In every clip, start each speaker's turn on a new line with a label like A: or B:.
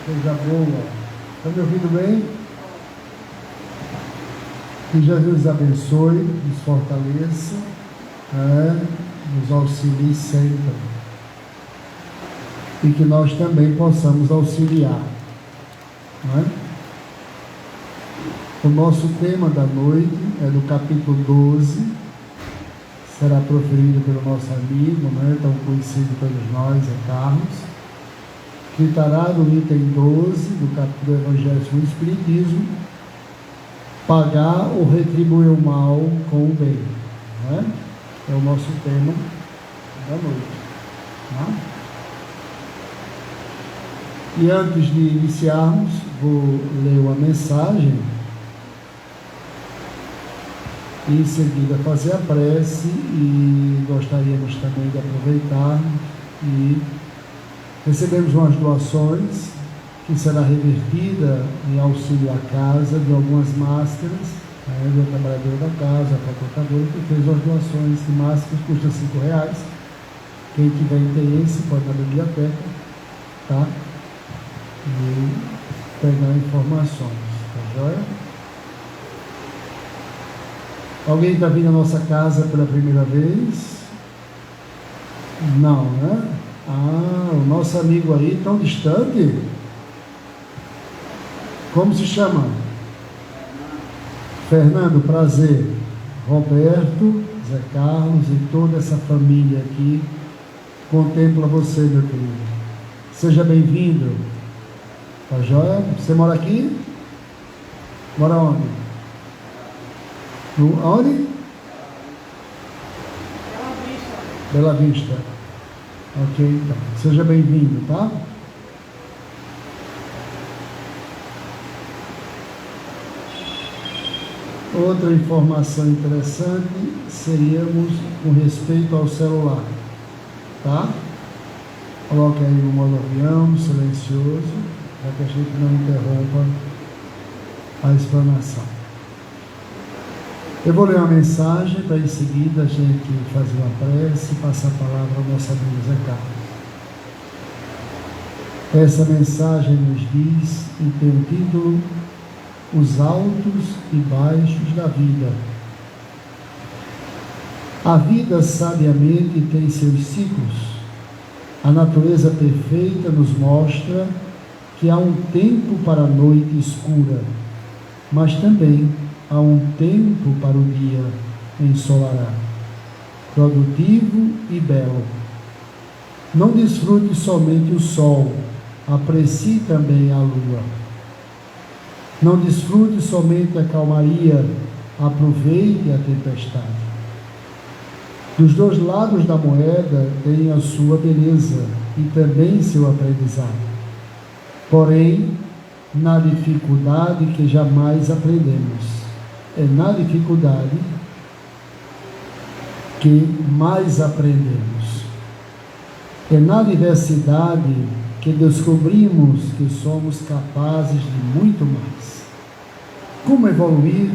A: Coisa boa. Está me ouvindo bem? Que Jesus nos abençoe, nos fortaleça, nos auxilie sempre. E que nós também possamos auxiliar. Não é? O nosso tema da noite é do capítulo 12. Será proferido pelo nosso amigo, tão conhecido pelos nós, é Carlos. Que estará no item 12 do capítulo do Evangelho segundo o Espiritismo: pagar ou retribuir o mal com o bem. Não é? É o nosso tema da noite. Não é? E antes de iniciarmos, vou ler uma mensagem e em seguida fazer a prece, e gostaríamos também de aproveitar e recebemos umas doações que será revertida em auxílio à casa de algumas máscaras, do trabalhador da casa, facultador, que fez as doações de máscaras, custa R$5. Quem tiver interesse pode ir na biblioteca, tá? E pegar informações, tá joia? Alguém está vindo à nossa casa pela primeira vez? Não, né? O nosso amigo aí, tão distante. Como se chama? Fernando, prazer. Roberto, Zé Carlos e toda essa família aqui contempla você, meu querido. Seja bem-vindo. Tá joia? Você mora aqui? Mora onde? Onde? Bela Vista. Ok, então. Seja bem-vindo, tá? Outra informação interessante seríamos com respeito ao celular, tá? Coloque aí no modo avião, silencioso, para que a gente não interrompa a explanação. Eu vou ler uma mensagem para em seguida a gente fazer uma prece e passar a palavra ao nosso amigo Zé Carlos. Essa mensagem nos diz, e tem o título: Os altos e baixos da vida. A vida sabiamente tem seus ciclos. A natureza perfeita nos mostra que há um tempo para a noite escura, mas também há um tempo para o dia ensolarado, produtivo e belo. Não desfrute somente o sol, aprecie também a lua. Não desfrute somente a calmaria, aproveite a tempestade. Dos dois lados da moeda tem a sua beleza e também seu aprendizado. Porém, na dificuldade que jamais aprendemos, é na dificuldade que mais aprendemos. É na diversidade que descobrimos que somos capazes de muito mais. Como evoluir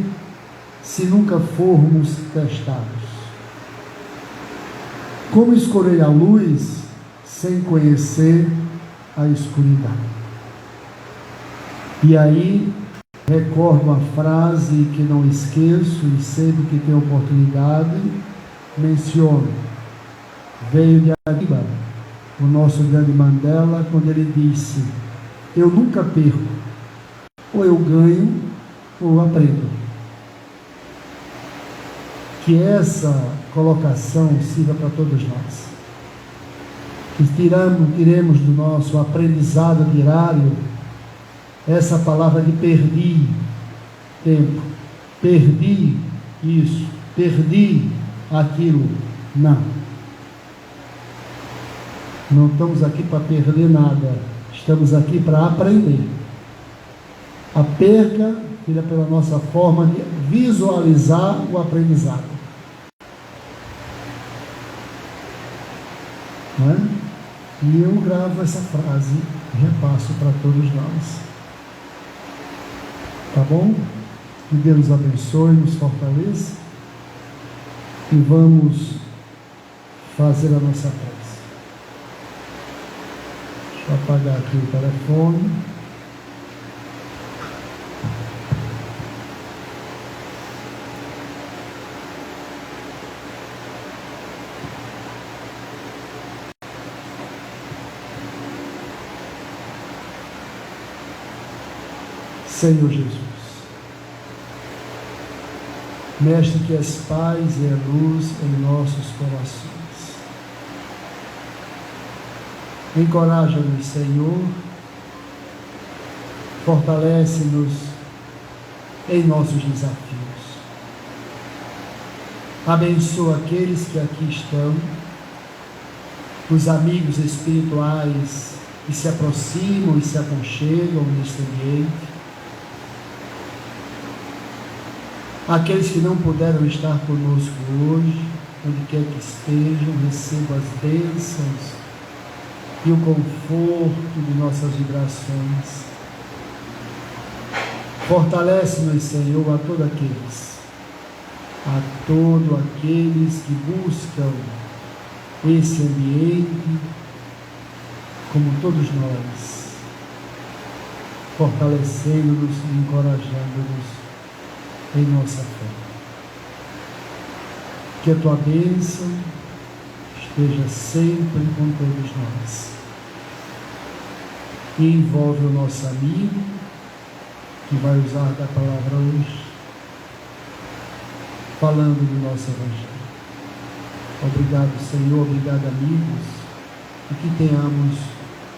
A: se nunca formos testados? Como escolher a luz sem conhecer a escuridão? E aí, recordo uma frase que não esqueço e sempre que tenho oportunidade, menciono. Veio de Arriba, o nosso grande Mandela, quando ele disse: eu nunca perco, ou eu ganho, ou eu aprendo. Que essa colocação sirva para todos nós. Que tiremos do nosso aprendizado diário essa palavra de perdi tempo, perdi isso, perdi aquilo. Não estamos aqui para perder nada, estamos aqui para aprender. A perca fica pela nossa forma de visualizar o aprendizado. Não é? E eu gravo essa frase e repasso para todos nós. Tá bom? Que Deus nos abençoe, nos fortaleça e vamos fazer a nossa prece. Deixa eu apagar aqui o telefone. Senhor Jesus, Mestre que és paz e é luz em nossos corações, encoraja-nos, Senhor, fortalece-nos em nossos desafios. Abençoa aqueles que aqui estão, os amigos espirituais que se aproximam e se aconchegam neste ambiente, aqueles que não puderam estar conosco hoje, onde quer que estejam, recebam as bênçãos e o conforto de nossas vibrações. Fortalece-nos, Senhor, a todos aqueles que buscam esse ambiente, como todos nós, fortalecendo-nos e encorajando-nos em nossa fé. Que a tua bênção esteja sempre com todos nós e envolve o nosso amigo que vai usar da palavra hoje, falando do nosso Evangelho. Obrigado, Senhor, obrigado, amigos, e que tenhamos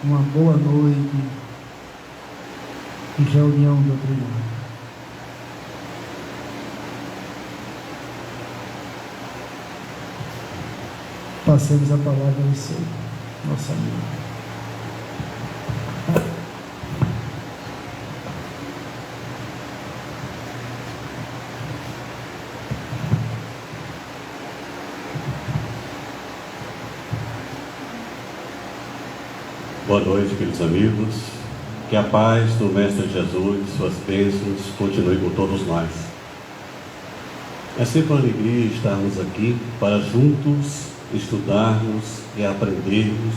A: uma boa noite de reunião doutrinária. Passemos a palavra ao Senhor, nosso amigo.
B: Boa noite, queridos amigos. Que a paz do Mestre Jesus, suas bênçãos, continue com todos nós. É sempre uma alegria estarmos aqui para juntos estudarmos e aprendermos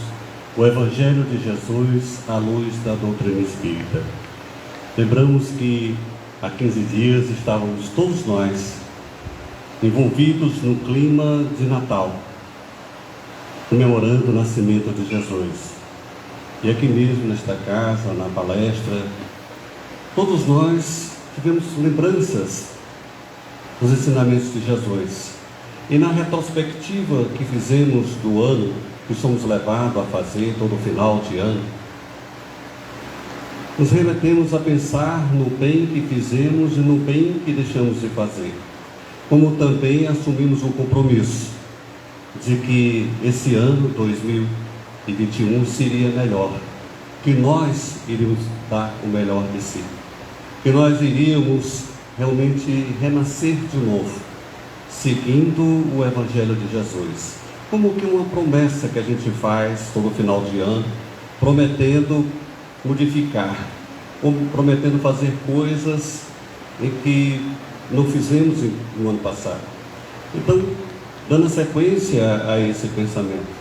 B: o Evangelho de Jesus à luz da doutrina espírita. Lembramos que há 15 dias estávamos todos nós envolvidos no clima de Natal, comemorando o nascimento de Jesus. E aqui mesmo nesta casa, na palestra, todos nós tivemos lembranças dos ensinamentos de Jesus. E na retrospectiva que fizemos do ano, que somos levados a fazer todo final de ano, nos remetemos a pensar no bem que fizemos e no bem que deixamos de fazer, como também assumimos o compromisso de que esse ano 2021 seria melhor, que nós iríamos dar o melhor de si, que nós iríamos realmente renascer de novo, seguindo o Evangelho de Jesus, como que uma promessa que a gente faz todo final de ano, prometendo modificar, prometendo fazer coisas em que não fizemos no ano passado. Então, dando sequência a esse pensamento,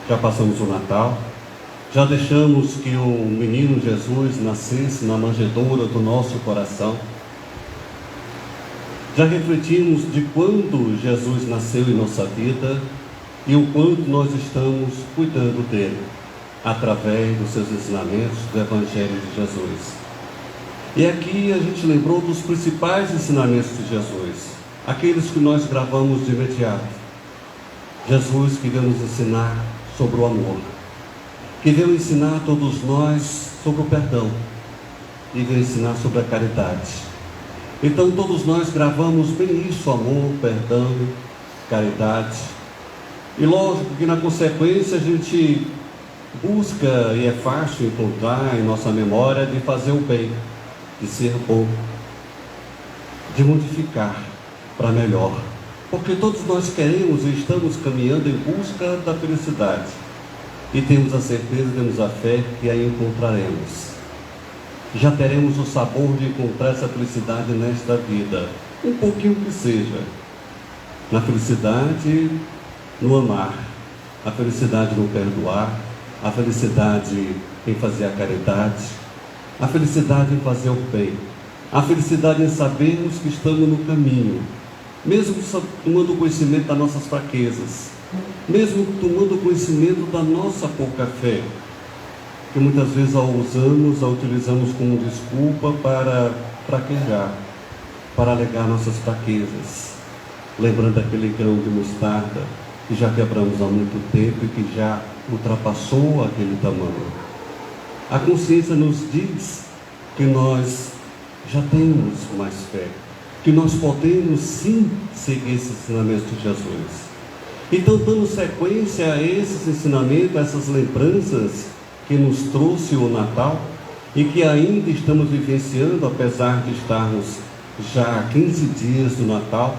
B: já passamos o Natal, já deixamos que o menino Jesus nascesse na manjedoura do nosso coração, já refletimos de quando Jesus nasceu em nossa vida e o quanto nós estamos cuidando dele, através dos seus ensinamentos do Evangelho de Jesus. E aqui a gente lembrou dos principais ensinamentos de Jesus, aqueles que nós gravamos de imediato. Jesus queria nos ensinar sobre o amor, queria ensinar a todos nós sobre o perdão e queria ensinar sobre a caridade. Então todos nós gravamos bem isso: amor, perdão, caridade. E lógico que na consequência a gente busca, e é fácil encontrar em nossa memória, de fazer o bem, de ser bom, de modificar para melhor, porque todos nós queremos e estamos caminhando em busca da felicidade, e temos a certeza, temos a fé que a encontraremos. Já teremos o sabor de encontrar essa felicidade nesta vida, um pouquinho que seja, na felicidade no amar, a felicidade no perdoar, a felicidade em fazer a caridade, a felicidade em fazer o bem, a felicidade em sabermos que estamos no caminho, mesmo tomando conhecimento das nossas fraquezas, mesmo tomando conhecimento da nossa pouca fé, que muitas vezes a utilizamos como desculpa para fraquejar, para alegar nossas fraquezas, lembrando aquele grão de mostarda que já quebramos há muito tempo e que já ultrapassou aquele tamanho. A consciência nos diz que nós já temos mais fé, que nós podemos sim seguir esses ensinamentos de Jesus. Então, dando sequência a esses ensinamentos, a essas lembranças que nos trouxe o Natal e que ainda estamos vivenciando, apesar de estarmos já há 15 dias do Natal,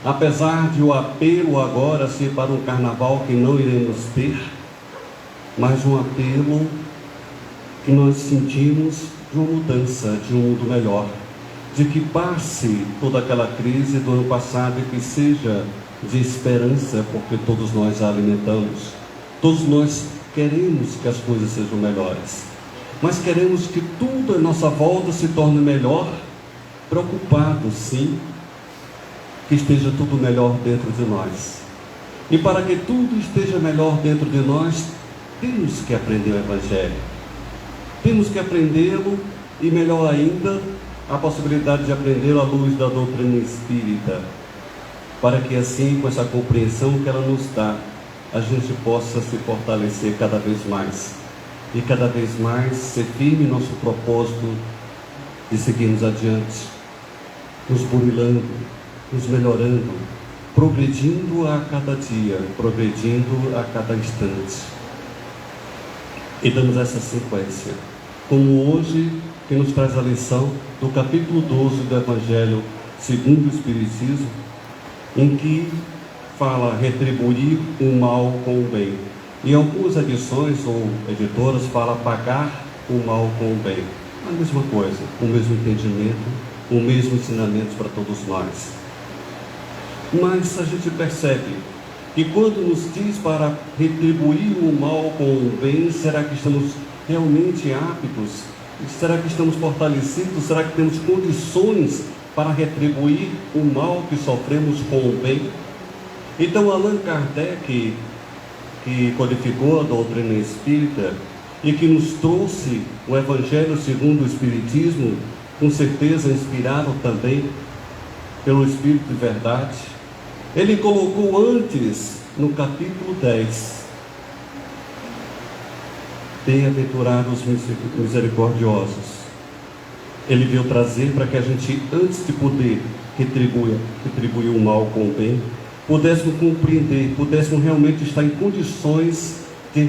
B: apesar de o apelo agora ser para um carnaval que não iremos ter, mas um apelo que nós sentimos de uma mudança, de um mundo melhor, de que passe toda aquela crise do ano passado e que seja de esperança, porque todos nós a alimentamos, todos nós queremos que as coisas sejam melhores, mas queremos que tudo à nossa volta se torne melhor, preocupados sim, que esteja tudo melhor dentro de nós. E para que tudo esteja melhor dentro de nós, temos que aprender o Evangelho, temos que aprendê-lo, e melhor ainda, a possibilidade de aprendê-lo à luz da doutrina espírita, para que assim, com essa compreensão que ela nos dá, a gente possa se fortalecer cada vez mais, e cada vez mais ser firme em nosso propósito de seguirmos adiante, nos burilando, nos melhorando, progredindo a cada dia, progredindo a cada instante. E damos essa sequência, como hoje, que nos traz a lição do capítulo 12 do Evangelho segundo o Espiritismo, em que fala retribuir o mal com o bem. Em algumas edições ou editoras fala pagar o mal com o bem. A mesma coisa, o mesmo entendimento, o mesmo ensinamento para todos nós. Mas a gente percebe que quando nos diz para retribuir o mal com o bem, será que estamos realmente aptos? Será que estamos fortalecidos? Será que temos condições para retribuir o mal que sofremos com o bem? Então Allan Kardec, que codificou a doutrina espírita e que nos trouxe o Evangelho segundo o Espiritismo, com certeza inspirado também pelo Espírito de Verdade, ele colocou antes, no capítulo 10, bem-aventurados os misericordiosos. Ele veio trazer para que a gente, antes de poder retribuir o mal com o bem, pudéssemos compreender, pudéssemos realmente estar em condições de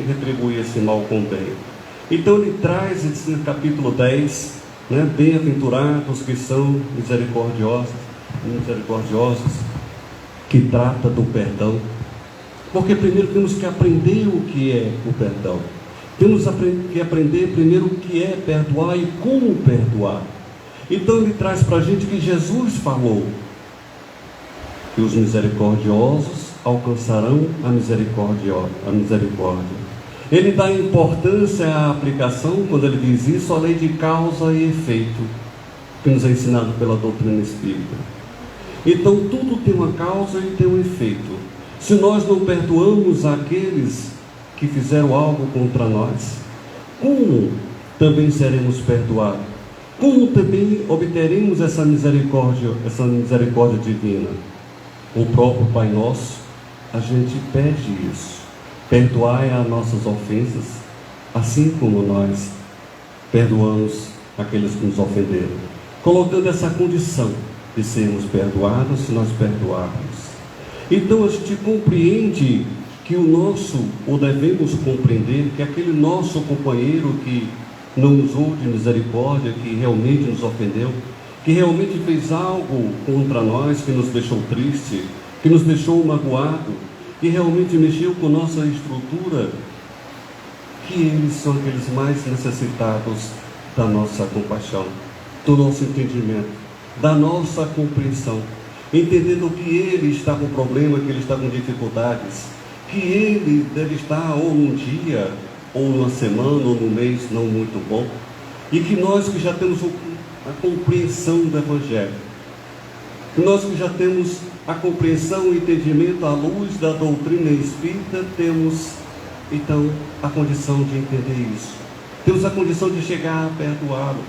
B: retribuir esse mal com o bem. Então ele traz esse capítulo 10, bem-aventurados que são misericordiosos, que trata do perdão, porque primeiro temos que aprender o que é o perdão. Temos que aprender primeiro o que é perdoar e como perdoar. Então ele traz para a gente que Jesus falou que os misericordiosos alcançarão a misericórdia. Ele dá importância à aplicação, quando ele diz isso, à lei de causa e efeito, que nos é ensinado pela doutrina espírita. Então tudo tem uma causa e tem um efeito. Se nós não perdoamos aqueles que fizeram algo contra nós, como também seremos perdoados? Como também obteremos essa misericórdia divina? O próprio Pai Nosso, a gente pede isso: perdoai as nossas ofensas, assim como nós perdoamos aqueles que nos ofenderam, colocando essa condição de sermos perdoados se nós perdoarmos. Então a gente compreende que ou devemos compreender que aquele nosso companheiro que não usou de misericórdia, que realmente nos ofendeu, que realmente fez algo contra nós, que nos deixou triste, que nos deixou magoado, que realmente mexeu com nossa estrutura, que eles são aqueles mais necessitados da nossa compaixão, do nosso entendimento, da nossa compreensão, entendendo que ele está com problema, que ele está com dificuldades, que ele deve estar ou num dia, ou numa semana, ou num mês não muito bom, e que nós que já temos a compreensão do Evangelho, nós que já temos a compreensão e entendimento à luz da doutrina espírita, temos então a condição de entender isso, Temos a condição de chegar a perdoá-lo,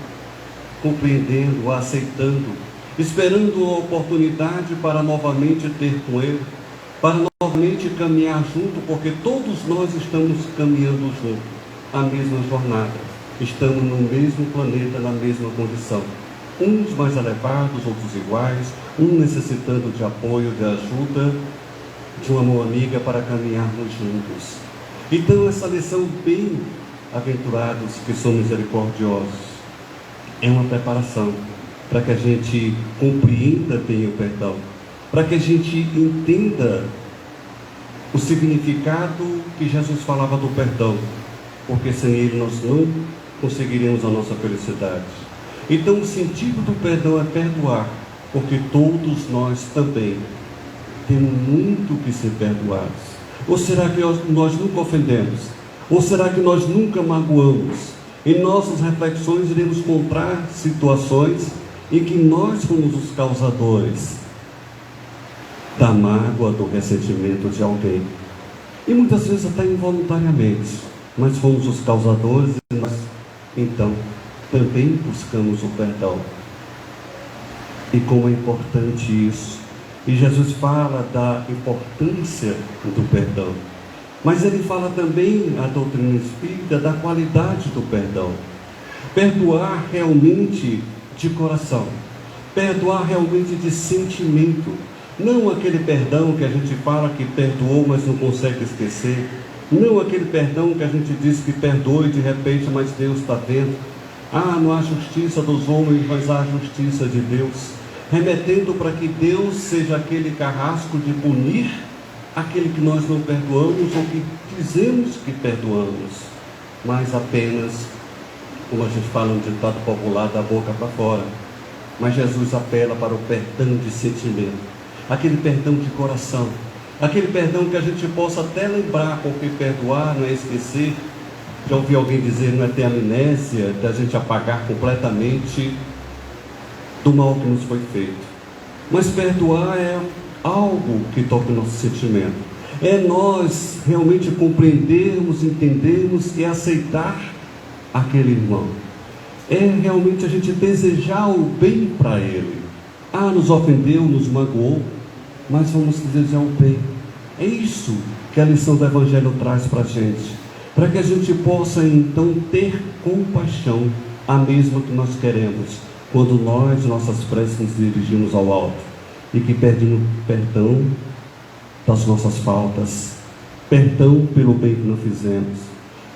B: compreendendo, aceitando, esperando a oportunidade para novamente ter com ele, para novamente caminhar junto, porque todos nós estamos caminhando junto, a mesma jornada, estamos no mesmo planeta, na mesma condição, uns mais elevados, outros iguais, um necessitando de apoio, de ajuda, de uma mão amiga para caminharmos juntos. Então essa lição, bem-aventurados que são misericordiosos, é uma preparação para que a gente compreenda bem o perdão, para que a gente entenda o significado que Jesus falava do perdão, porque sem ele nós não conseguiremos a nossa felicidade. Então o sentido do perdão é perdoar, porque todos nós também temos muito que ser perdoados. Ou será que nós nunca ofendemos? Ou será que nós nunca magoamos? Em nossas reflexões iremos encontrar situações em que nós fomos os causadores da mágoa, do ressentimento de alguém. E muitas vezes até involuntariamente, mas fomos os causadores e nós, então, também buscamos o perdão. E como é importante isso. E Jesus fala da importância do perdão. Mas ele fala também, a doutrina espírita, da qualidade do perdão. Perdoar realmente de coração. Perdoar realmente de sentimento. Não aquele perdão que a gente fala que perdoou, mas não consegue esquecer. Não aquele perdão que a gente diz que perdoa e de repente, mas Deus está vendo. Não há justiça dos homens, mas há justiça de Deus. Remetendo para que Deus seja aquele carrasco de punir aquele que nós não perdoamos ou que dizemos que perdoamos, mas apenas, como a gente fala no ditado popular, da boca para fora. Mas Jesus apela para o perdão de sentimento, aquele perdão de coração, aquele perdão que a gente possa até lembrar, porque perdoar não é esquecer. Já ouvi alguém dizer, não é ter amnésia, da gente apagar completamente do mal que nos foi feito. Mas perdoar é algo que toca o nosso sentimento. É nós realmente compreendermos, entendermos e aceitar aquele irmão. É realmente a gente desejar o bem para ele. Nos ofendeu, nos magoou, mas vamos desejar o bem. É isso que a lição do Evangelho traz para a gente. Para que a gente possa então ter compaixão, a mesma que nós queremos, quando nós, nossas preces, nos dirigimos ao alto, e que pedimos perdão das nossas faltas, perdão pelo bem que não fizemos,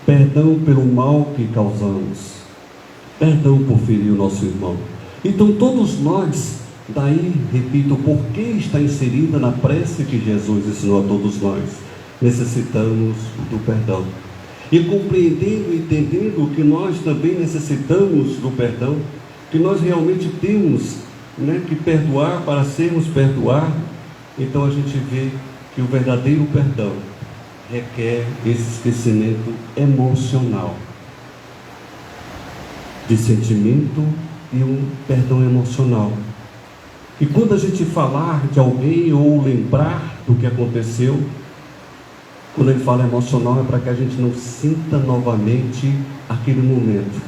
B: perdão pelo mal que causamos, perdão por ferir o nosso irmão. Então todos nós, daí, repito, porque está inserida na prece que Jesus ensinou a todos nós, necessitamos do perdão. E compreendendo e entendendo que nós também necessitamos do perdão, que nós realmente temos que perdoar para sermos perdoados, então a gente vê que o verdadeiro perdão requer esse esquecimento emocional, de sentimento e um perdão emocional. E quando a gente falar de alguém ou lembrar do que aconteceu, quando ele fala emocional é para que a gente não sinta novamente aquele momento,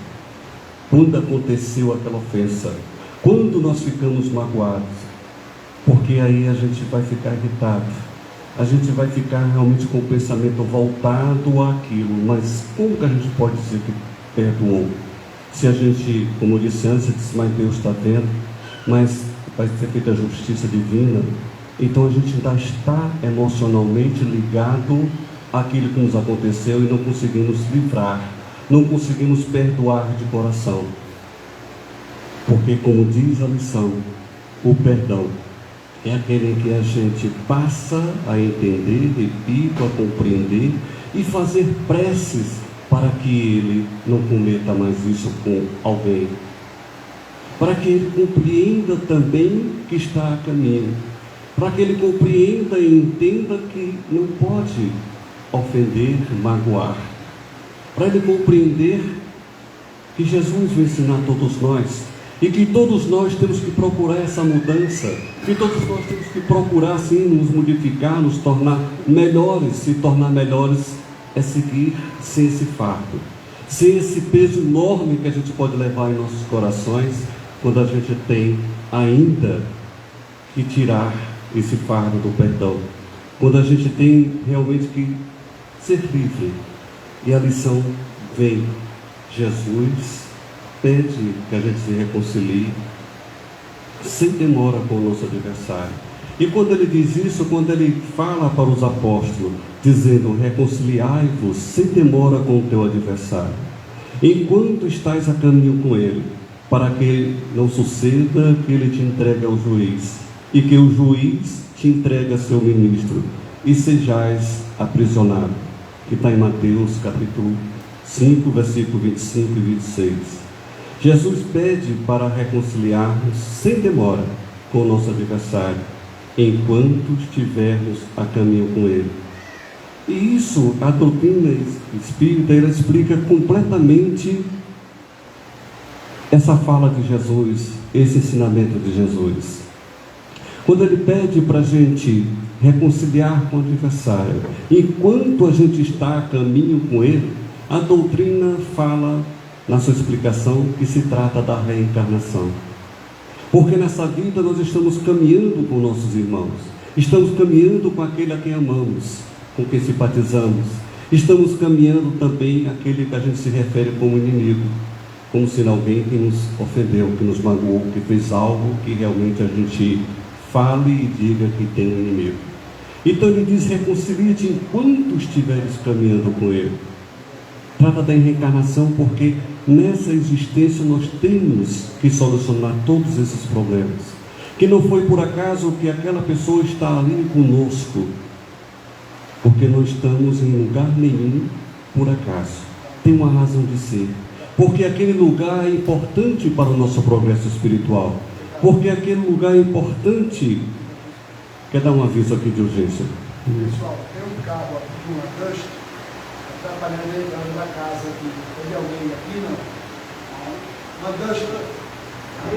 B: quando aconteceu aquela ofensa, quando nós ficamos magoados, porque aí a gente vai ficar irritado, a gente vai ficar realmente com o pensamento voltado àquilo. Mas como que a gente pode dizer que perdoou? Se a gente, como eu disse antes, disse, mas Deus está vendo, mas vai ser feita a justiça divina, então a gente ainda está emocionalmente ligado àquilo que nos aconteceu e não conseguimos livrar, não conseguimos perdoar de coração. Porque, como diz a lição, o perdão é aquele em que a gente passa a entender, repito, a compreender e fazer preces para que ele não cometa mais isso com alguém, para que ele compreenda também que está a caminho, para que ele compreenda e entenda que não pode ofender, magoar, para ele compreender que Jesus vai ensinar a todos nós, e que todos nós temos que procurar essa mudança, que todos nós temos que procurar sim nos modificar, nos tornar melhores. Se tornar melhores é seguir sem esse fardo, sem esse peso enorme que a gente pode levar em nossos corações, quando a gente tem ainda que tirar esse fardo do perdão, quando a gente tem realmente que ser livre. E a lição vem: Jesus pede que a gente se reconcilie sem demora com o nosso adversário. E quando ele diz isso, quando ele fala para os apóstolos, dizendo: reconciliai-vos sem demora com o teu adversário, enquanto estás a caminho com ele, para que não suceda que ele te entregue ao juiz, e que o juiz te entregue a seu ministro, e sejais aprisionado. Que está em Mateus capítulo 5, versículo 25 e 26. Jesus pede para reconciliarmos sem demora com o nosso adversário, enquanto estivermos a caminho com ele. E isso, a doutrina espírita, ela explica completamente essa fala de Jesus, esse ensinamento de Jesus. Quando ele pede para a gente reconciliar com o adversário, enquanto a gente está a caminho com ele, a doutrina fala na sua explicação que se trata da reencarnação. Porque nessa vida nós estamos caminhando com nossos irmãos, estamos caminhando com aquele a quem amamos, com quem simpatizamos, estamos caminhando também aquele que a gente se refere como inimigo, como se alguém que nos ofendeu, que nos magoou, que fez algo que realmente a gente fale e diga que tem um inimigo. Então ele diz: reconcilia-te enquanto estiveres caminhando com ele. Trata da reencarnação, porque nessa existência nós temos que solucionar todos esses problemas. Que não foi por acaso que aquela pessoa está ali conosco, porque não estamos em lugar nenhum por acaso. Tem uma razão de ser. Porque aquele lugar é importante para o nosso progresso espiritual. Porque aquele lugar é importante. Quer dar um aviso aqui de urgência?
A: Pessoal, tem um carro aqui com uma Duster atrapalhando a entrada da casa aqui. Tem alguém aqui, não? Uma Duster.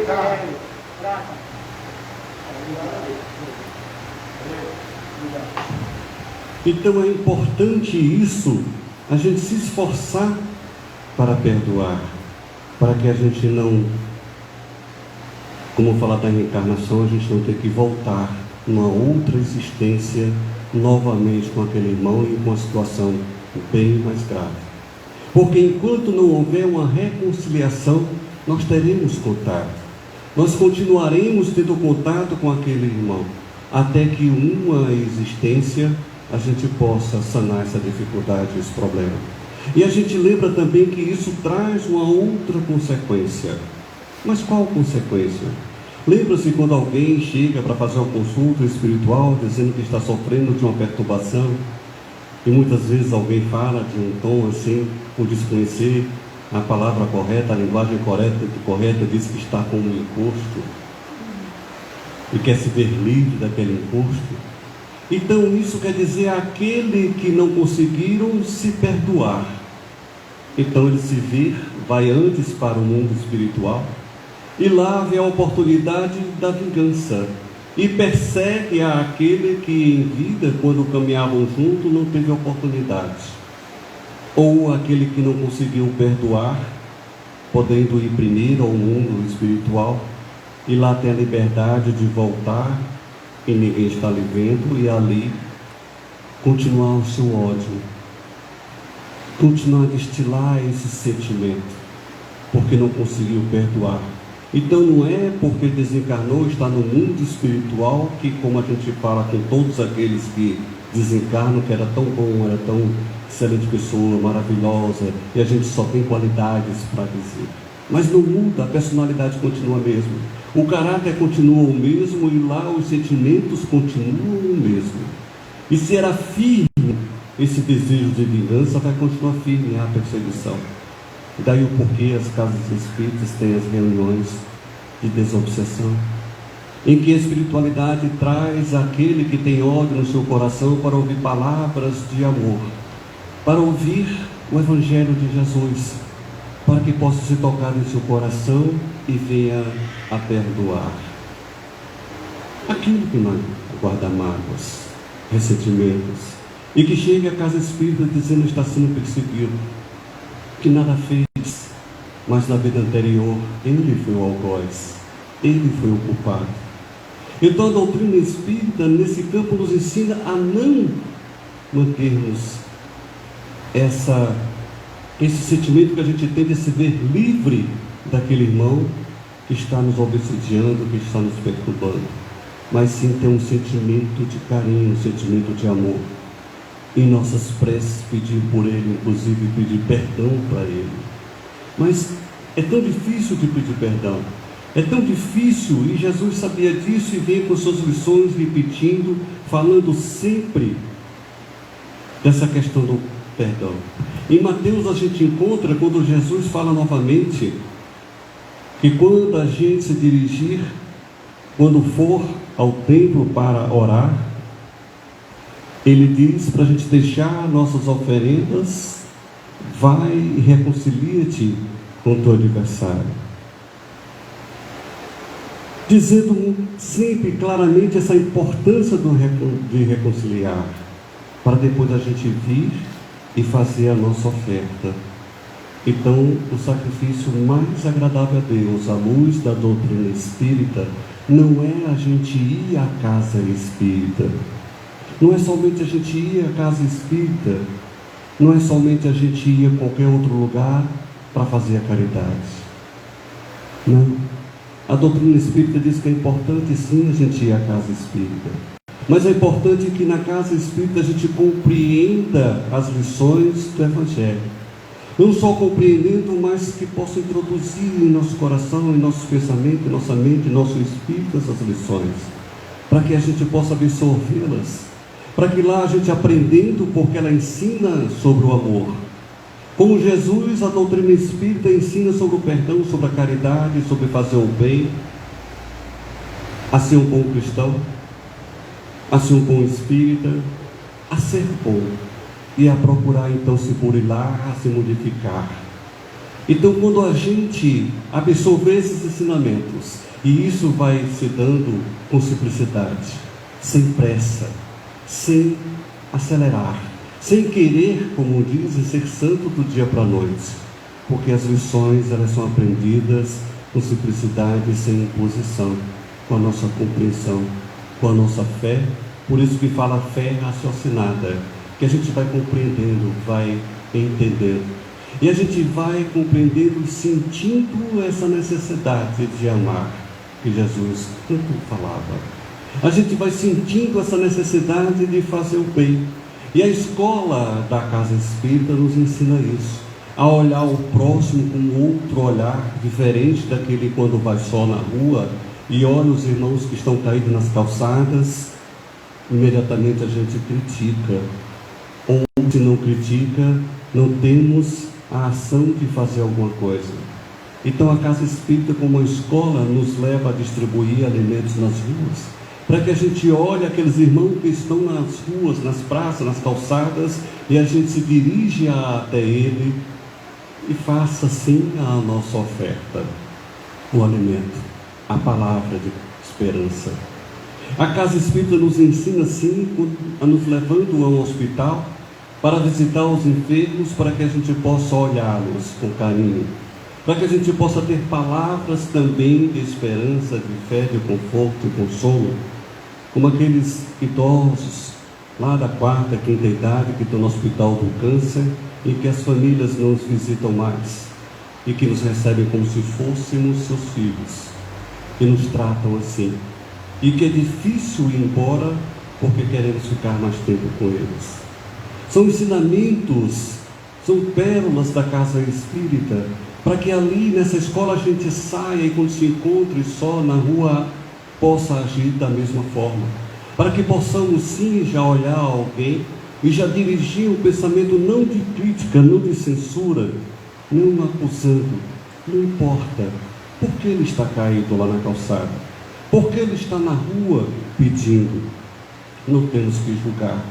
A: Carro.
B: Então é importante isso, a gente se esforçar para perdoar, para que a gente não, como falar da reencarnação, a gente não tem que voltar numa outra existência novamente com aquele irmão e com uma situação bem mais grave. Porque enquanto não houver uma reconciliação, nós teremos contato, nós continuaremos tendo contato com aquele irmão, até que uma existência a gente possa sanar essa dificuldade, esse problema. E a gente lembra também que isso traz uma outra consequência. Mas qual consequência? Lembra-se quando alguém chega para fazer uma consulta espiritual, dizendo que está sofrendo de uma perturbação, e muitas vezes alguém fala de um tom assim, por desconhecer a palavra correta, a linguagem correta, diz que está com um encosto, e quer se ver livre daquele encosto. Então isso quer dizer aquele que não conseguiram se perdoar. Então ele se vira, vai antes para o mundo espiritual, e lá vê a oportunidade da vingança, e persegue aquele que em vida, quando caminhavam juntos, não teve oportunidade, ou aquele que não conseguiu perdoar, podendo ir primeiro ao mundo espiritual, e lá tem a liberdade de voltar, e ninguém está lhe vendo, e ali continuar o seu ódio, continuar a destilar esse sentimento, porque não conseguiu perdoar. Então não é porque desencarnou, está no mundo espiritual, que, como a gente fala com todos aqueles que desencarnam, que era tão bom, era tão excelente pessoa, maravilhosa, e a gente só tem qualidades para dizer. Mas não muda, a personalidade continua a mesma, o caráter continua o mesmo, e lá os sentimentos continuam o mesmo. E se era firme esse desejo de vingança, vai continuar firme a perseguição. Daí o porquê as casas espíritas têm as reuniões de desobsessão, em que a espiritualidade traz aquele que tem ódio no seu coração para ouvir palavras de amor, para ouvir o Evangelho de Jesus, para que possa se tocar em seu coração e venha a perdoar aquilo que não guarda mágoas, ressentimentos, e que chegue à casa espírita dizendo que está sendo perseguido, que nada fez, mas na vida anterior ele foi o algoz, ele foi o culpado. Então a doutrina espírita nesse campo nos ensina a não mantermos esse sentimento que a gente tem de se ver livre daquele irmão que está nos obsidiando, que está nos perturbando, mas sim ter um sentimento de carinho, um sentimento de amor. Em nossas preces pedir por ele, inclusive pedir perdão para ele. Mas é tão difícil de pedir perdão, é tão difícil, e Jesus sabia disso e veio com suas lições repetindo, falando sempre dessa questão do perdão. Em Mateus a gente encontra, quando Jesus fala novamente, que quando a gente se dirigir, quando for ao templo para orar, ele diz para a gente deixar nossas oferendas, vai e reconcilia-te com o teu adversário. Dizendo sempre claramente essa importância de reconciliar, para depois a gente vir e fazer a nossa oferta. Então, o sacrifício mais agradável a Deus, à luz da doutrina espírita, não é a gente ir à casa espírita. Não é somente a gente ir à casa espírita, não é somente a gente ir a qualquer outro lugar para fazer a caridade. Não. A doutrina espírita diz que é importante sim a gente ir à casa espírita, mas é importante que na casa espírita a gente compreenda as lições do Evangelho. Não só compreendendo, mas que possa introduzir em nosso coração, em nosso pensamento, em nossa mente, em nosso espírito essas lições, para que a gente possa absorvê-las, para que lá a gente aprendendo, porque ela ensina sobre o amor. Como Jesus, a doutrina espírita ensina sobre o perdão, sobre a caridade, sobre fazer o bem, a ser um bom cristão, a ser um bom espírita, a ser bom e a procurar então se burilar, a se modificar. Então, quando a gente absorver esses ensinamentos, e isso vai se dando com simplicidade, sem pressa, sem acelerar, sem querer, como dizem, ser santo do dia para a noite, porque as lições elas são aprendidas com simplicidade, sem imposição, com a nossa compreensão, com a nossa fé. Por isso que fala fé raciocinada, que a gente vai compreendendo, vai entendendo, e a gente vai compreendendo e sentindo essa necessidade de amar, que Jesus tanto falava. A gente vai sentindo essa necessidade de fazer o bem, e a escola da casa espírita nos ensina isso, a olhar o próximo com outro olhar, diferente daquele quando vai só na rua e olha os irmãos que estão caídos nas calçadas, imediatamente a gente critica. Ou se não critica, não temos a ação de fazer alguma coisa. Então a casa espírita, como uma escola, nos leva a distribuir alimentos nas ruas, para que a gente olhe aqueles irmãos que estão nas ruas, nas praças, nas calçadas, e a gente se dirige até ele e faça sim a nossa oferta, o alimento, a palavra de esperança. A casa espírita nos ensina sim, nos levando a um hospital, para visitar os enfermos, para que a gente possa olhá-los com carinho, para que a gente possa ter palavras também de esperança, de fé, de conforto e consolo, como aqueles idosos lá da 4ª, 5ª idade que estão no hospital do câncer e que as famílias não os visitam mais e que nos recebem como se fôssemos seus filhos e nos tratam assim, e que é difícil ir embora porque queremos ficar mais tempo com eles. São ensinamentos, são pérolas da casa espírita, para que ali nessa escola a gente saia e quando se encontre só na rua possa agir da mesma forma, para que possamos sim já olhar alguém e já dirigir um pensamento não de crítica, não de censura, não acusando, não importa por que ele está caído lá na calçada, por que ele está na rua pedindo. Não temos que julgar,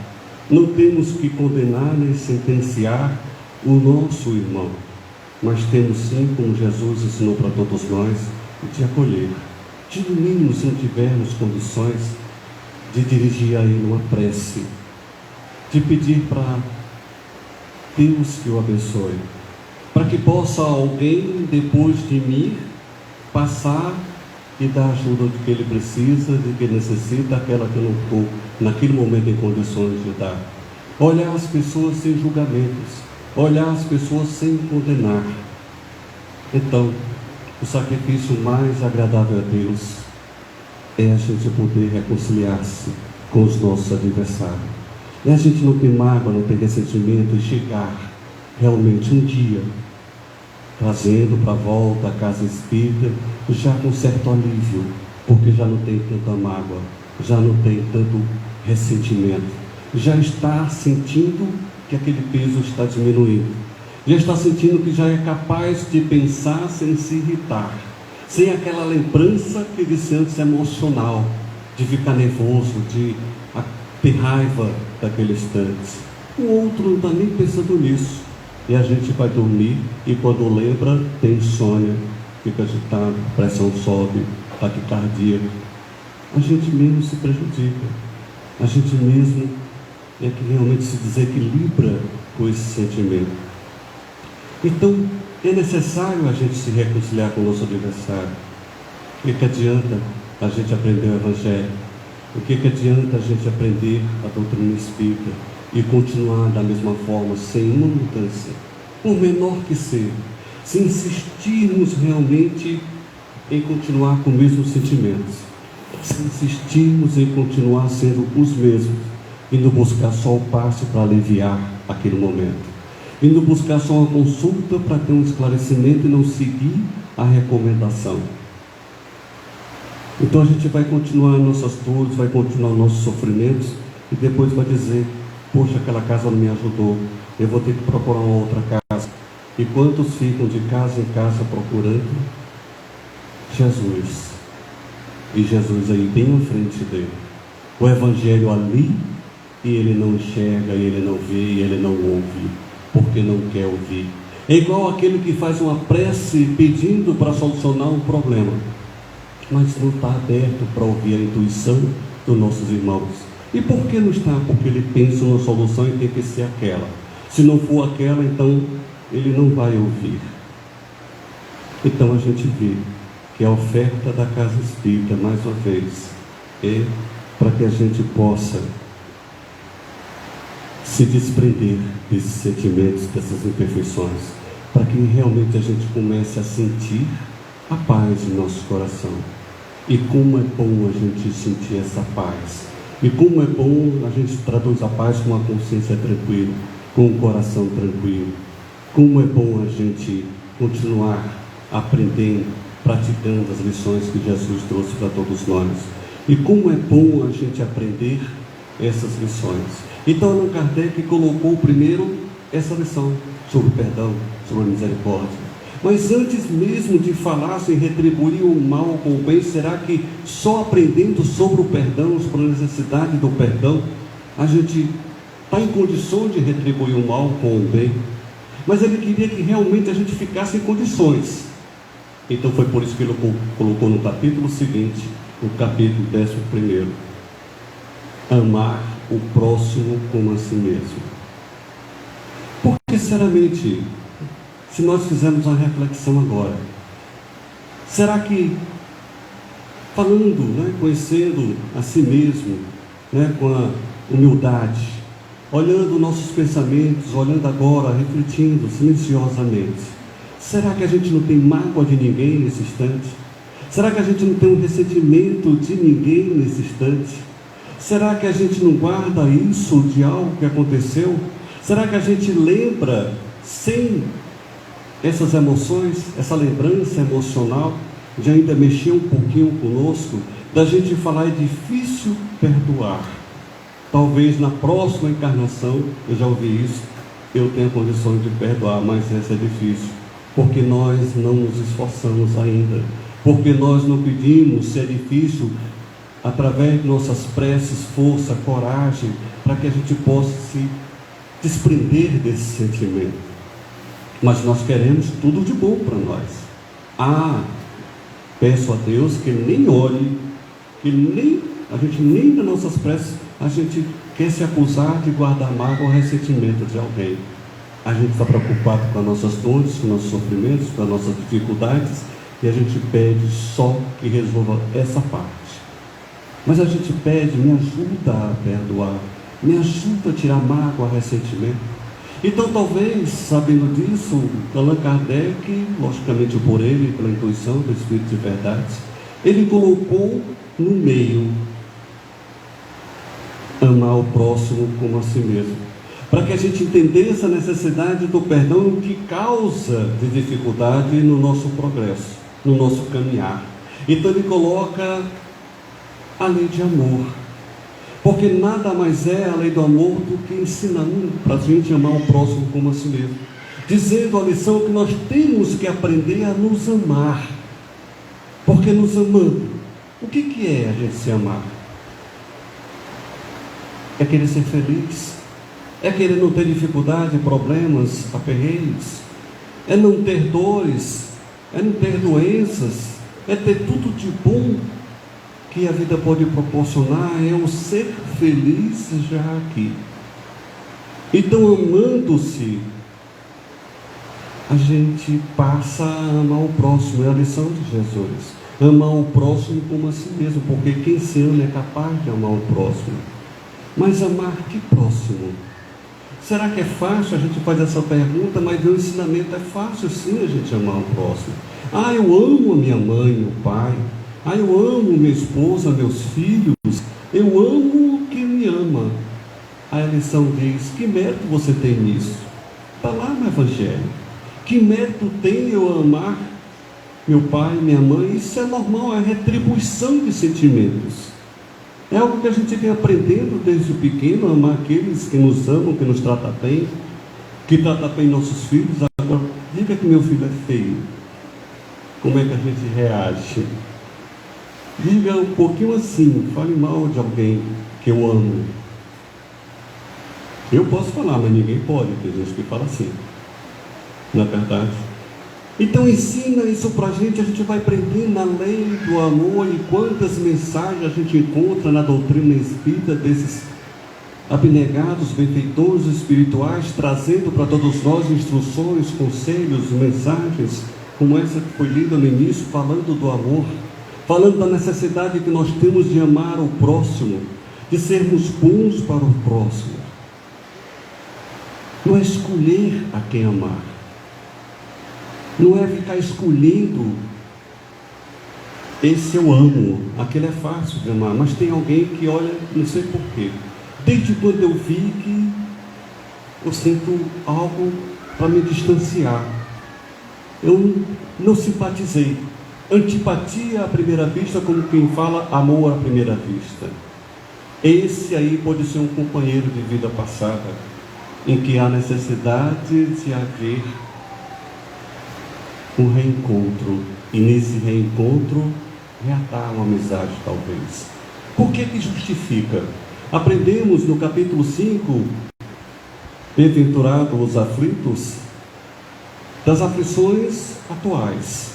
B: não temos que condenar nem sentenciar o nosso irmão, mas temos sim, como Jesus ensinou para todos nós, de acolher, de no mínimo, se não tivermos condições, de dirigir a ele uma prece, de pedir para Deus que o abençoe, para que possa alguém depois de mim passar e dar a ajuda que ele precisa, de que ele necessita, aquela que eu não estou naquele momento em condições de dar. Olhar as pessoas sem julgamentos, olhar as pessoas sem condenar. Então, o sacrifício mais agradável a Deus é a gente poder reconciliar-se com os nossos adversários. É a gente não ter mágoa, não ter ressentimento e chegar realmente um dia trazendo para a volta a casa espírita já com certo alívio, porque já não tem tanta mágoa, já não tem tanto ressentimento, já está sentindo que aquele peso está diminuindo, já está sentindo que já é capaz de pensar sem se irritar, sem aquela lembrança que disse antes emocional, de ficar nervoso, de ter raiva daquele instante. O outro não está nem pensando nisso. E a gente vai dormir e quando lembra tem insônia, fica agitado, a pressão sobe, taquicardia. A gente mesmo se prejudica. A gente mesmo é que realmente se desequilibra com esse sentimento. Então, é necessário a gente se reconciliar com o nosso adversário. O que adianta a gente aprender o Evangelho? O que adianta a gente aprender a doutrina espírita e continuar da mesma forma, sem uma mudança, por menor que seja, se insistirmos realmente em continuar com os mesmos sentimentos, se insistirmos em continuar sendo os mesmos, indo buscar só o passe para aliviar aquele momento, indo buscar só uma consulta para ter um esclarecimento e não seguir a recomendação. Então a gente vai continuar nossas dores, vai continuar nossos sofrimentos e depois vai dizer: poxa, aquela casa não me ajudou, eu vou ter que procurar uma outra casa. E quantos ficam de casa em casa procurando Jesus? E Jesus aí bem à frente dele, o Evangelho ali, e ele não enxerga, ele não vê, ele não ouve, porque não quer ouvir. É igual aquele que faz uma prece pedindo para solucionar um problema, mas não está aberto para ouvir a intuição dos nossos irmãos. E por que não está? Porque ele pensa numa solução e tem que ser aquela. Se não for aquela, então ele não vai ouvir. Então a gente vê que a oferta da casa espírita, mais uma vez, é para que a gente possa se desprender desses sentimentos, dessas imperfeições, para que realmente a gente comece a sentir a paz em nosso coração. E como é bom a gente sentir essa paz. E como é bom a gente traduz a paz com a consciência tranquila, com o coração tranquilo. Como é bom a gente continuar aprendendo, praticando as lições que Jesus trouxe para todos nós. E como é bom a gente aprender essas lições. Então Allan Kardec colocou primeiro essa lição sobre o perdão, sobre a misericórdia. Mas antes mesmo de falar em retribuir o mal com o bem, será que só aprendendo sobre o perdão, sobre a necessidade do perdão, a gente está em condições de retribuir o mal com o bem? Mas ele queria que realmente a gente ficasse em condições. Então foi por isso que ele colocou no capítulo seguinte, no capítulo 11, amar o próximo como a si mesmo. Porque sinceramente, se nós fizermos uma reflexão agora, será que falando, conhecendo a si mesmo, com a humildade, olhando nossos pensamentos, olhando agora, refletindo silenciosamente, será que a gente não tem mágoa de ninguém nesse instante? Será que a gente não tem um ressentimento de ninguém nesse instante? Será que a gente não guarda isso de algo que aconteceu? Será que a gente lembra sem essas emoções, essa lembrança emocional de ainda mexer um pouquinho conosco, da gente falar: é difícil perdoar. Talvez na próxima encarnação, eu já ouvi isso, eu tenha condições de perdoar, mas essa é difícil, porque nós não nos esforçamos ainda, porque nós não pedimos, se é difícil, através de nossas preces, força, coragem, para que a gente possa se desprender desse sentimento. Mas nós queremos tudo de bom para nós. Peço a Deus que Ele nem olhe, que a gente nem nas nossas preces, a gente quer se acusar de guardar mágoa ou ressentimento de alguém. A gente está preocupado com as nossas dores, com os nossos sofrimentos, com as nossas dificuldades, e a gente pede só que resolva essa parte. Mas a gente pede, me ajuda a perdoar, me ajuda a tirar mágoa, ressentimento. Então talvez, sabendo disso, Allan Kardec, logicamente por ele, pela intuição do Espírito de verdade, ele colocou no meio amar o próximo como a si mesmo, para que a gente entendesse a necessidade do perdão que causa de dificuldade no nosso progresso, no nosso caminhar. Então ele coloca a lei de amor, porque nada mais é a lei do amor do que ensinando para a gente amar o próximo como a si mesmo, dizendo a lição que nós temos que aprender a nos amar, porque nos amando, o que é a gente se amar? É querer ser feliz, é querer não ter dificuldade, problemas, aperreios, é não ter dores, é não ter doenças, é ter tudo de bom que a vida pode proporcionar, é o ser feliz já aqui. Então, amando-se, a gente passa a amar o próximo, é a lição de Jesus. Amar o próximo como a si mesmo, porque quem se ama é capaz de amar o próximo. Mas amar que próximo? Será que é fácil? A gente faz essa pergunta, mas o ensinamento é fácil sim a gente amar o próximo. Eu amo a minha mãe, meu pai. Eu amo minha esposa, meus filhos. Eu amo quem me ama. Aí a lição diz, que mérito você tem nisso? Está lá no Evangelho. Que mérito tem eu amar meu pai, minha mãe? Isso é normal, é retribuição de sentimentos. É algo que a gente vem aprendendo desde pequeno, amar aqueles que nos amam, que nos tratam bem, que tratam bem nossos filhos. Agora, diga que meu filho é feio. Como é que a gente reage? Diga um pouquinho assim, fale mal de alguém que eu amo. Eu posso falar, mas ninguém pode, tem gente que fala assim. Não é verdade? Então ensina isso para a gente vai aprender na lei do amor, e quantas mensagens a gente encontra na doutrina espírita desses abnegados benfeitores espirituais, trazendo para todos nós instruções, conselhos, mensagens, como essa que foi lida no início, falando do amor, falando da necessidade que nós temos de amar o próximo, de sermos bons para o próximo. Não é escolher a quem amar, não é ficar escolhendo, esse eu amo, aquele é fácil de amar, mas tem alguém que olha, não sei porquê, desde quando eu vi que eu sinto algo para me distanciar, eu não simpatizei. Antipatia à primeira vista, como quem fala amor à primeira vista. Esse aí pode ser um companheiro de vida passada, em que há necessidade de haver um reencontro, e nesse reencontro reatar uma amizade talvez. Por que justifica? Aprendemos no capítulo 5, bem-aventurados os aflitos, das aflições atuais,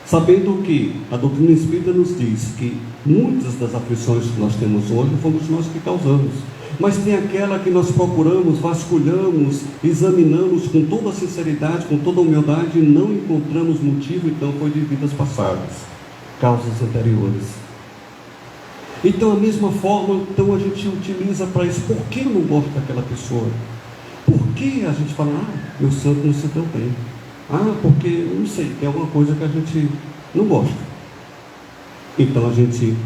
B: sabendo que a doutrina espírita nos diz que muitas das aflições que nós temos hoje fomos nós que causamos, mas tem aquela que nós procuramos, vasculhamos, examinamos com toda a sinceridade, com toda a humildade, e não encontramos motivo, então foi de vidas passadas, causas anteriores. Então a mesma forma, então a gente utiliza para isso. Por que eu não gosto daquela pessoa? Por que a gente fala, meu santo não se deu bem? Porque, não sei, tem alguma coisa que a gente não gosta. Então a gente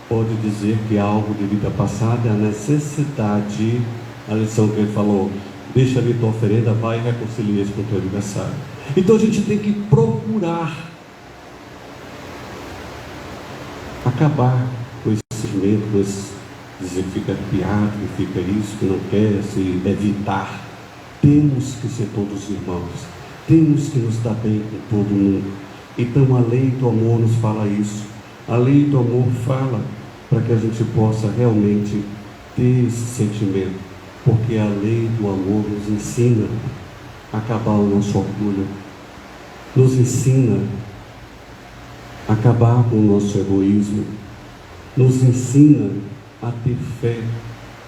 B: pode dizer que algo de vida passada é a necessidade, a lição que ele falou, deixa ali tua oferenda, vai e reconcilia-se com o teu adversário. Então a gente tem que procurar acabar com esse sentimento, com esse dizer que fica piado, que fica isso, que não quer se evitar. Temos que ser todos irmãos, temos que nos dar bem com todo mundo. Então a lei do amor nos fala isso. A lei do amor fala para que a gente possa realmente ter esse sentimento, porque a lei do amor nos ensina a acabar o nosso orgulho, nos ensina a acabar com o nosso egoísmo, nos ensina a ter fé,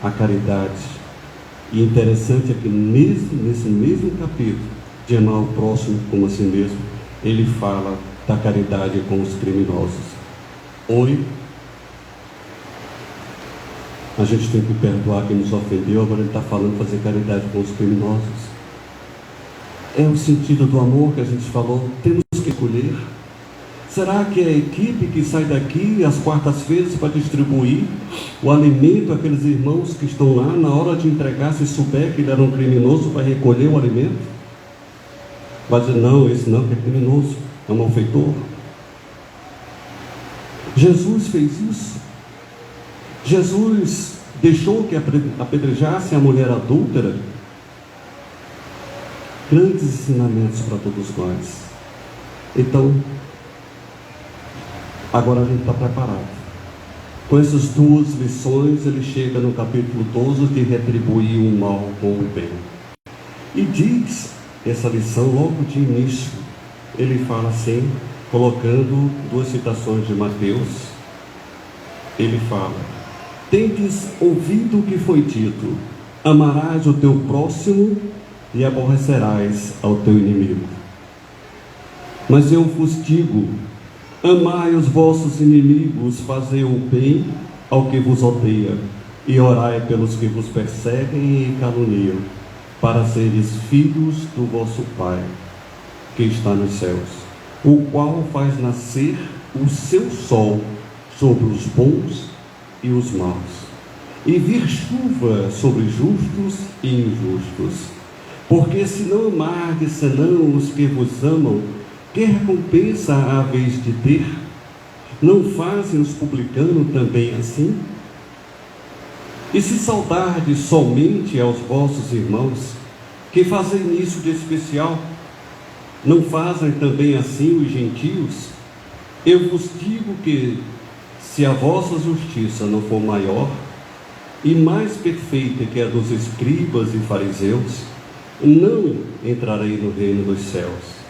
B: a caridade, E interessante é que nesse mesmo capítulo, de amar o próximo como a si mesmo, ele fala da caridade com os criminosos. Oi, a gente tem que perdoar quem nos ofendeu, agora ele está falando fazer caridade com os criminosos. É o sentido do amor que a gente falou, temos que escolher. Será que a equipe que sai daqui às quartas-feiras para distribuir o alimento àqueles irmãos que estão lá, na hora de entregar, se souber que ele era um criminoso, vai recolher o alimento? Vai dizer, não, esse não, que é criminoso, é um malfeitor. Jesus fez isso. Jesus deixou que apedrejasse a mulher adúltera. Grandes ensinamentos para todos nós. Então, agora a gente está preparado. Com essas duas lições, ele chega no capítulo 12 de retribuir o mal com o bem. E diz essa lição logo de início. Ele fala assim, colocando duas citações de Mateus. Ele fala: tendes ouvido o que foi dito, amarás o teu próximo e aborrecerás ao teu inimigo. Mas eu vos digo, amai os vossos inimigos, fazei o bem ao que vos odeia, e orai pelos que vos perseguem e caluniam, para seres filhos do vosso Pai, que está nos céus, o qual faz nascer o seu sol sobre os bons e os maus, e vir chuva sobre justos e injustos. Porque se não amardes senão os que vos amam, que recompensa haveis de ter? Não fazem os publicanos também assim? E se saudardes somente aos vossos irmãos, que fazem isso de especial, não fazem também assim os gentios? Eu vos digo que, se a vossa justiça não for maior e mais perfeita que a dos escribas e fariseus, não entrarei no reino dos céus.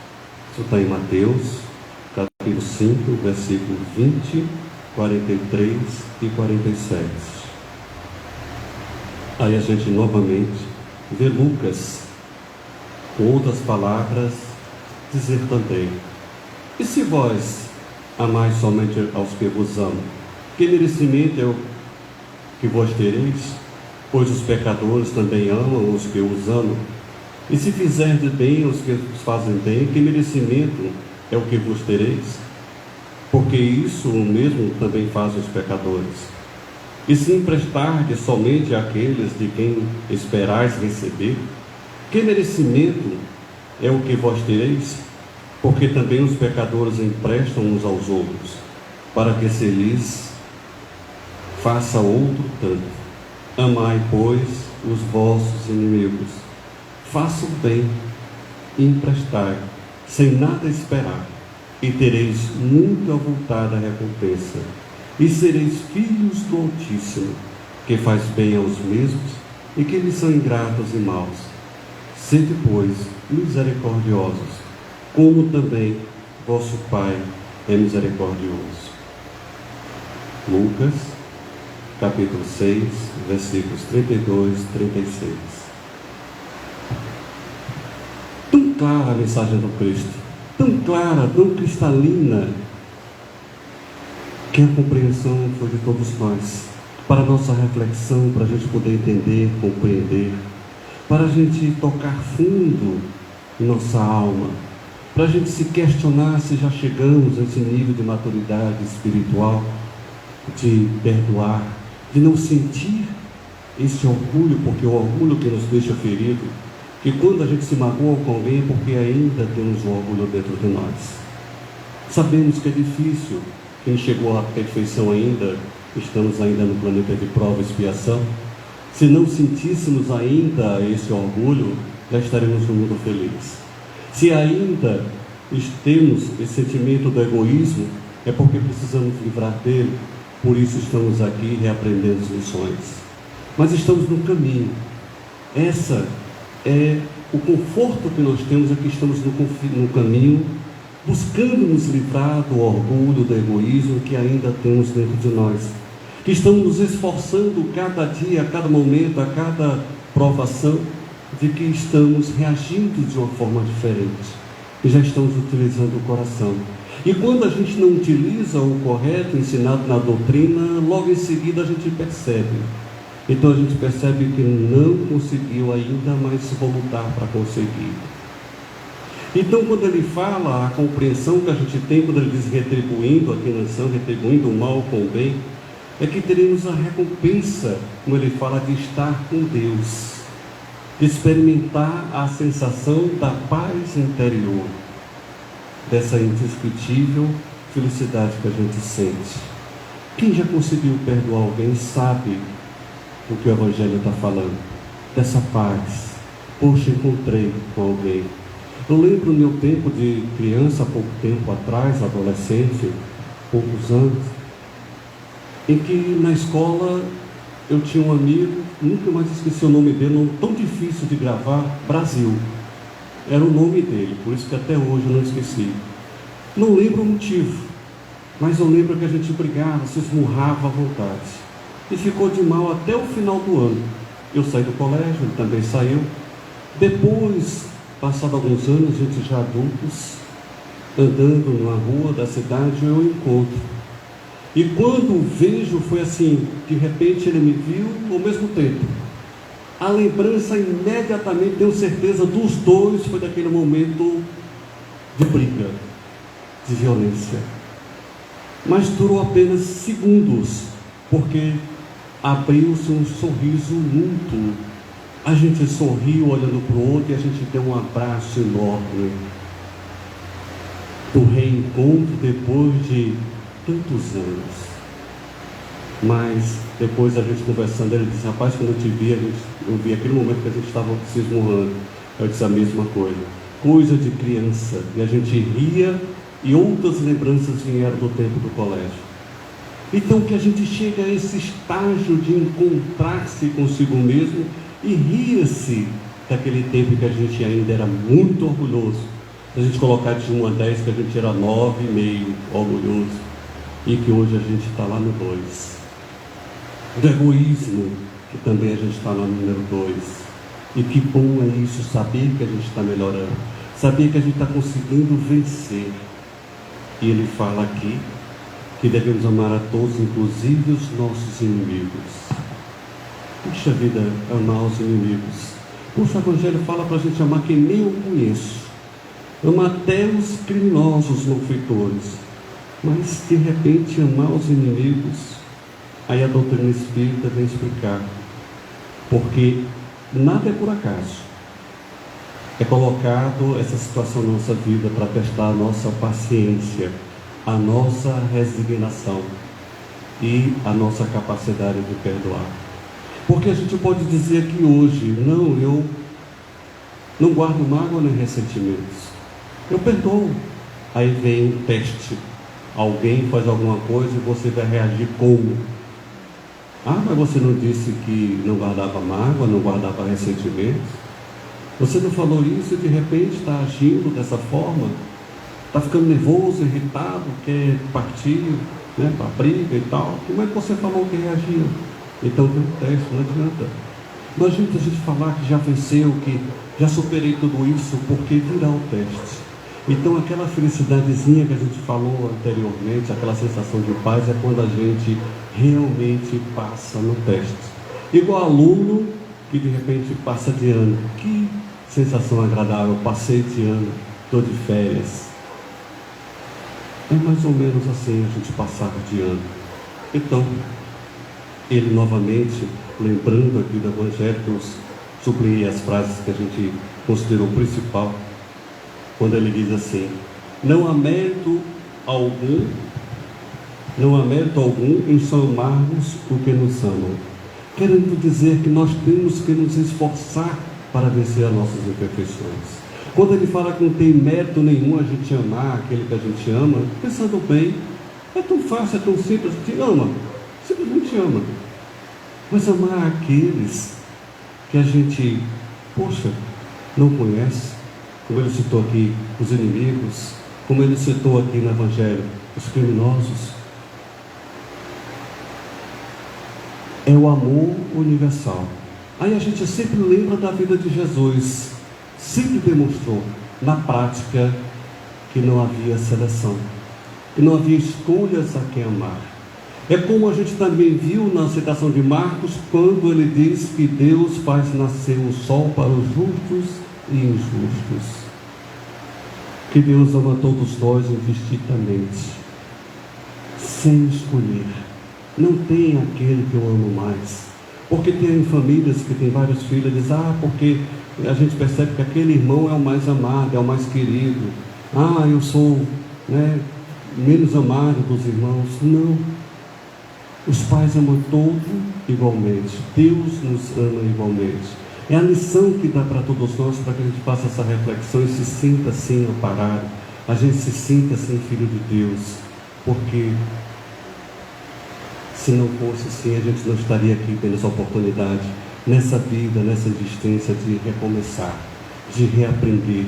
B: Isso está em Mateus, capítulo 5, versículo 20, 43 e 47. Aí a gente novamente vê Lucas, com outras palavras, dizer também: e se vós amais somente aos que vos amam, que merecimento é o que vós tereis? Pois os pecadores também amam os que os amam. E se fizerdes bem aos que vos fazem bem, que merecimento é o que vos tereis? Porque isso mesmo também fazem os pecadores. E se emprestardes somente àqueles de quem esperais receber, que merecimento é o que vós tereis? Porque também os pecadores emprestam uns aos outros, para que se lhes faça outro tanto. Amai, pois, os vossos inimigos. Faça o bem e emprestai, sem nada esperar, e tereis muito avultada recompensa. E sereis filhos do Altíssimo, que faz bem aos mesmos e que lhes são ingratos e maus. Sede, pois, misericordiosos, como também vosso Pai é misericordioso. Lucas, capítulo 6, versículos 32 e 36. Tão clara a mensagem do Cristo, tão clara, tão cristalina, que a compreensão foi de todos nós, para a nossa reflexão, para a gente poder entender, compreender, para a gente tocar fundo em nossa alma, para a gente se questionar se já chegamos a esse nível de maturidade espiritual, de perdoar, de não sentir esse orgulho, porque o orgulho que nos deixa ferido, que quando a gente se magoa com alguém é porque ainda temos um orgulho dentro de nós. Sabemos que é difícil, quem chegou à perfeição ainda, estamos ainda no planeta de prova e expiação. Se não sentíssemos ainda esse orgulho, já estaremos no mundo feliz. Se ainda temos esse sentimento do egoísmo, é porque precisamos livrar dele. Por isso estamos aqui reaprendendo as lições. Mas estamos no caminho. Essa é o conforto que nós temos, é que estamos no caminho, buscando nos livrar do orgulho, do egoísmo que ainda temos dentro de nós. Que estamos nos esforçando cada dia, a cada momento, a cada provação de que estamos reagindo de uma forma diferente e já estamos utilizando o coração. E quando a gente não utiliza o correto ensinado na doutrina, logo em seguida a gente percebe. Então a gente percebe que não conseguiu ainda, mas vou lutar para conseguir. Então, quando ele fala, a compreensão que a gente tem, quando ele diz retribuindo aqui na lição, retribuindo o mal com o bem, é que teremos a recompensa, como ele fala, de estar com Deus, de experimentar a sensação da paz interior, dessa indescritível felicidade que a gente sente. Quem já conseguiu perdoar alguém sabe o que o Evangelho está falando, dessa paz. Poxa, encontrei com alguém. Eu lembro no meu tempo de criança, há pouco tempo atrás, adolescente, poucos anos, em que na escola eu tinha um amigo, nunca mais esqueci o nome dele, um nome tão difícil de gravar, Brasil. Era o nome dele, por isso que até hoje eu não esqueci. Não lembro o motivo, mas eu lembro que a gente brigava, se esmurrava à vontade. E ficou de mal até o final do ano. Eu saí do colégio, ele também saiu. Depois, passado alguns anos, a gente já adultos, andando numa rua da cidade, eu o encontro. E quando o vejo, foi assim, de repente ele me viu ao mesmo tempo. A lembrança imediatamente, tenho certeza, dos dois, foi daquele momento de briga, de violência. Mas durou apenas segundos, porque abriu-se um sorriso mútuo. A gente sorriu olhando para o outro e a gente deu um abraço enorme. Do reencontro depois de tantos anos. Mas depois a gente conversando, ele disse: rapaz, quando eu te vi, eu vi aquele momento que a gente estava se esmurrando. Eu disse a mesma coisa de criança. E a gente ria e outras lembranças vieram do tempo do colégio. Então que a gente chega a esse estágio de encontrar-se consigo mesmo e ria-se daquele tempo que a gente ainda era muito orgulhoso. A gente colocar de 1 a 10 que a gente era 9,5 orgulhoso, e que hoje a gente está lá no 2. Do egoísmo, que também a gente está lá no número 2. E que bom é isso, saber que a gente está melhorando, saber que a gente está conseguindo vencer. E ele fala aqui que devemos amar a todos, inclusive os nossos inimigos. Puxa vida, amar os inimigos. Puxa, o Evangelho fala para a gente amar quem nem eu conheço. Amar até os criminosos malfeitores. Mas, de repente, amar os inimigos, aí a doutrina espírita vem explicar. Porque nada é por acaso. É colocado essa situação na nossa vida para testar a nossa paciência, a nossa resignação e a nossa capacidade de perdoar. Porque a gente pode dizer que hoje, não, eu não guardo mágoa nem ressentimentos, eu perdoo. Aí vem um teste, alguém faz alguma coisa e você vai reagir como? Ah, mas você não disse que não guardava mágoa, não guardava ressentimentos? Você não falou isso e de repente está agindo dessa forma? Está ficando nervoso, irritado, quer partir, né, para briga e tal. Como é que você falou que reagia? Então tem um teste, não adianta. Não adianta a gente falar que já venceu, que já superei tudo isso, porque virá o teste. Então aquela felicidadezinha que a gente falou anteriormente, aquela sensação de paz, é quando a gente realmente passa no teste. Igual aluno que de repente passa de ano. Que sensação agradável, passei de ano, estou de férias. É mais ou menos assim a gente passar de ano. Então, ele novamente, lembrando aqui do Evangelho, que eu sublinhei as frases que a gente considerou principal, quando ele diz assim: não há mérito algum em só amarmos o que nos amam. Querendo dizer que nós temos que nos esforçar para vencer as nossas imperfeições. Quando ele fala que não tem mérito nenhum a gente amar aquele que a gente ama, pensando bem, é tão fácil, é tão simples, a gente ama, simplesmente ama. Mas amar aqueles que a gente, poxa, não conhece, como ele citou aqui, os inimigos, como ele citou aqui no Evangelho, os criminosos, é o amor universal. Aí a gente sempre lembra da vida de Jesus, sempre demonstrou na prática que não havia seleção, que não havia escolhas a quem amar. É como a gente também viu na citação de Marcos, quando ele diz que Deus faz nascer o sol para os justos e injustos, que Deus ama todos nós indistintamente, sem escolher. Não tem aquele que eu amo mais, porque tem famílias que têm vários filhos e dizem, porque a gente percebe que aquele irmão é o mais amado, é o mais querido, eu sou menos amado dos irmãos. Não, os pais amam todos igualmente, Deus nos ama igualmente. É a lição que dá para todos nós, para que a gente faça essa reflexão e se sinta assim amparado, a gente se sinta assim filho de Deus, porque se não fosse assim, a gente não estaria aqui tendo essa oportunidade, nessa vida, nessa existência, de recomeçar, de reaprender,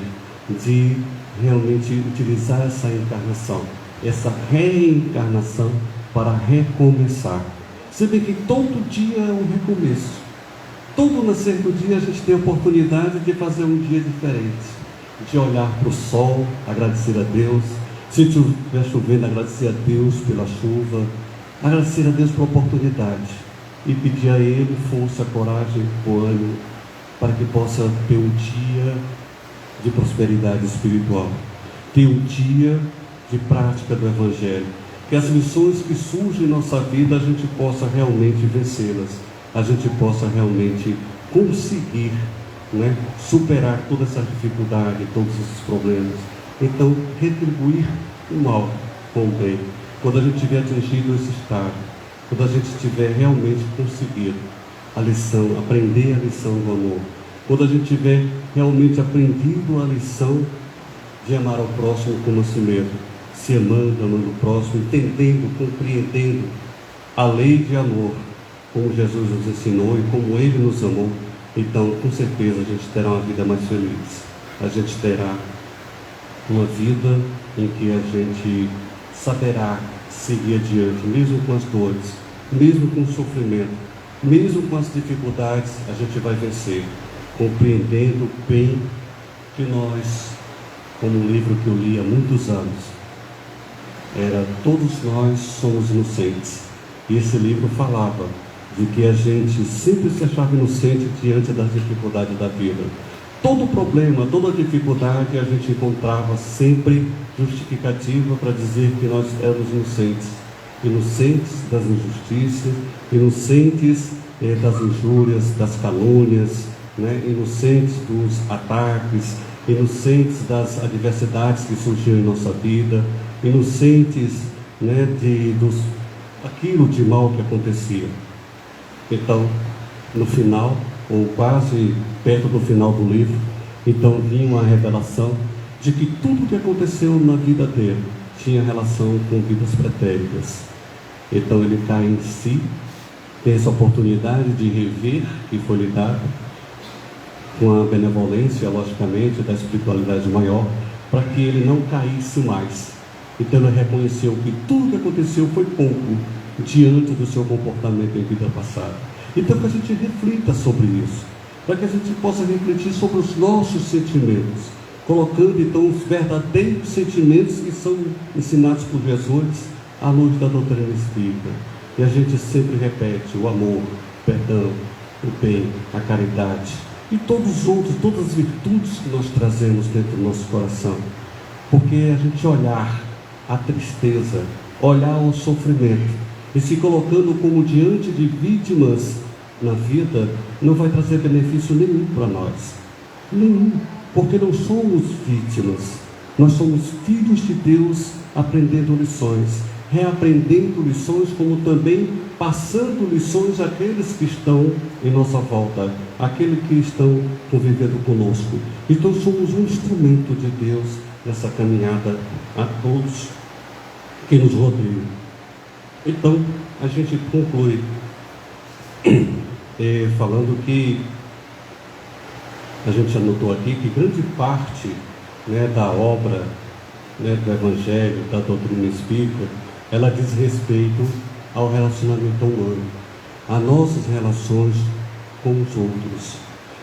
B: de realmente utilizar essa encarnação, essa reencarnação para recomeçar. Você vê que todo dia é um recomeço. Todo nascer do dia a gente tem a oportunidade de fazer um dia diferente, de olhar para o sol, agradecer a Deus, se estiver chovendo, agradecer a Deus pela chuva, agradecer a Deus pela oportunidade e pedir a Ele força, coragem, o ânimo, para que possa ter um dia de prosperidade espiritual, ter um dia de prática do Evangelho, que as lições que surgem em nossa vida a gente possa realmente vencê-las, a gente possa realmente conseguir superar toda essa dificuldade, todos esses problemas. Então, retribuir o mal com o bem. Quando a gente tiver atingido esse estado, quando a gente tiver realmente conseguido a lição, aprender a lição do amor, quando a gente tiver realmente aprendido a lição de amar ao próximo como a si mesmo, se amando o próximo, entendendo, compreendendo a lei de amor, como Jesus nos ensinou e como Ele nos amou, então com certeza a gente terá uma vida mais feliz. A gente terá uma vida em que a gente saberá seguir adiante, mesmo com as dores, mesmo com o sofrimento, mesmo com as dificuldades, a gente vai vencer, compreendendo bem que nós, como um livro que eu li há muitos anos, todos nós somos inocentes. E esse livro falava de que a gente sempre se achava inocente diante das dificuldades da vida. Todo problema, toda dificuldade, a gente encontrava sempre justificativa para dizer que nós éramos inocentes. Inocentes das injustiças, inocentes das injúrias, das calúnias, inocentes dos ataques, inocentes das adversidades que surgiam em nossa vida, inocentes aquilo de mal que acontecia. Então, no final, ou quase perto do final do livro, então vinha uma revelação de que tudo que aconteceu na vida dele tinha relação com vidas pretéritas. Então ele cai em si, tem essa oportunidade de rever que foi lhe dado, com a benevolência, logicamente, da espiritualidade maior, para que ele não caísse mais. Então ele reconheceu que tudo que aconteceu foi pouco diante do seu comportamento em vida passada. Então que a gente reflita sobre isso, para que a gente possa refletir sobre os nossos sentimentos, colocando então os verdadeiros sentimentos que são ensinados por Jesus à luz da doutrina espírita. E a gente sempre repete o amor, o perdão, o bem, a caridade e todos os outros, todas as virtudes que nós trazemos dentro do nosso coração, porque a gente olhar a tristeza, olhar o sofrimento e se colocando como diante de vítimas na vida, não vai trazer benefício nenhum para nós, nenhum, porque não somos vítimas, nós somos filhos de Deus aprendendo lições, reaprendendo lições, como também passando lições àqueles que estão em nossa volta, àqueles que estão convivendo conosco. Então somos um instrumento de Deus nessa caminhada a todos que nos rodeiam. Então a gente conclui falando que a gente anotou aqui que grande parte da obra do Evangelho, da doutrina espírita, ela diz respeito ao relacionamento humano, a nossas relações com os outros.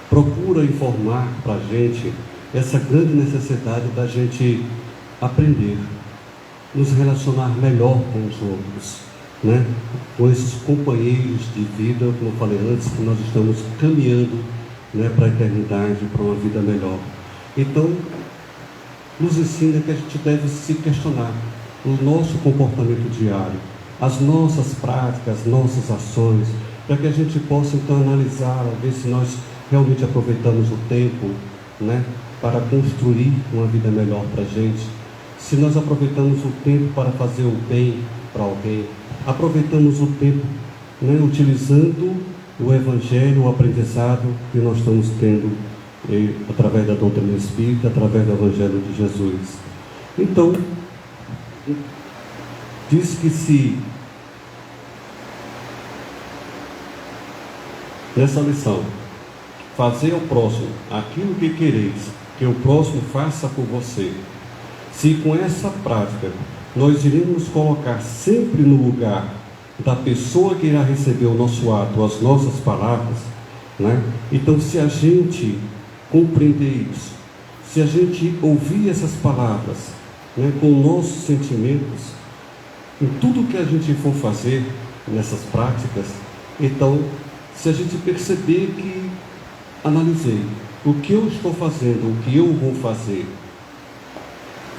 B: Procura informar para a gente essa grande necessidade da gente aprender, nos relacionar melhor com os outros, né? Com esses companheiros de vida, como eu falei antes, que nós estamos caminhando, né, para a eternidade, para uma vida melhor. Então, nos ensina que a gente deve se questionar o nosso comportamento diário, as nossas práticas, as nossas ações, para que a gente possa então analisar, ver se nós realmente aproveitamos o tempo, né, para construir uma vida melhor para a gente, se nós aproveitamos o tempo para fazer o bem para alguém, aproveitamos o tempo, né, utilizando o Evangelho, o aprendizado que nós estamos tendo através da doutrina espírita, através do Evangelho de Jesus. Então, diz que se nessa lição, fazer ao próximo aquilo que quereis que o próximo faça por você, se com essa prática nós iremos colocar sempre no lugar da pessoa que irá receber o nosso ato, as nossas palavras, né? Então, se a gente compreender isso, se a gente ouvir essas palavras, né, com nossos sentimentos, em tudo que a gente for fazer nessas práticas, então, se a gente perceber que analisei o que eu estou fazendo, o que eu vou fazer,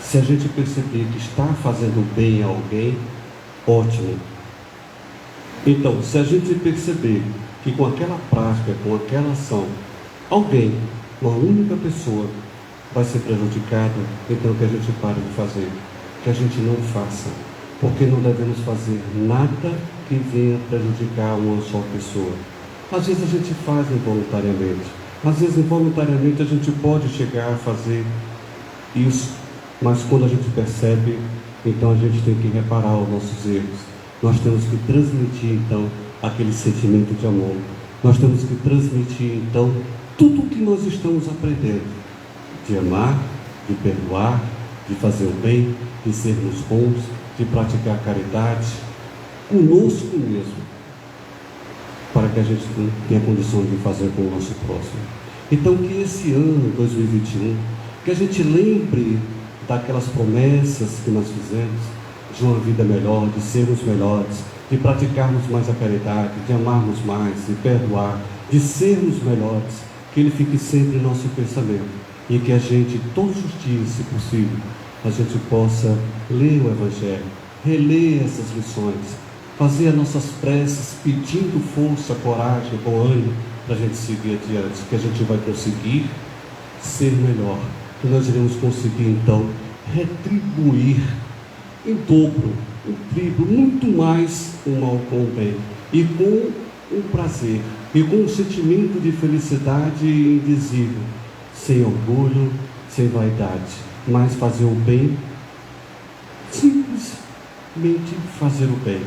B: se a gente perceber que está fazendo bem a alguém, ótimo. Então, se a gente perceber que com aquela prática, com aquela ação, alguém, uma única pessoa, vai ser prejudicado, então que a gente pare de fazer, que a gente não faça, porque não devemos fazer nada que venha prejudicar uma só pessoa. Às vezes a gente faz involuntariamente, às vezes involuntariamente a gente pode chegar a fazer isso, mas quando a gente percebe, então a gente tem que reparar os nossos erros. Nós temos que transmitir então aquele sentimento de amor. Nós temos que transmitir então tudo o que nós estamos aprendendo, de amar, de perdoar, de fazer o bem, de sermos bons, de praticar a caridade conosco mesmo, para que a gente tenha condição de fazer com o nosso próximo. Então, que esse ano 2021, que a gente lembre daquelas promessas que nós fizemos, de uma vida melhor, de sermos melhores, de praticarmos mais a caridade, de amarmos mais, de perdoar, de sermos melhores, que ele fique sempre em nosso pensamento, e que a gente, todos os dias, se possível, a gente possa ler o Evangelho, reler essas lições, fazer as nossas preces, pedindo força, coragem, bom ânimo, para a gente seguir adiante, que a gente vai conseguir ser melhor, que nós iremos conseguir então retribuir em dobro, em triplo, muito mais o mal com o bem, e com um prazer, e com um sentimento de felicidade indizível, sem orgulho, sem vaidade, mas fazer o bem, simplesmente fazer o bem.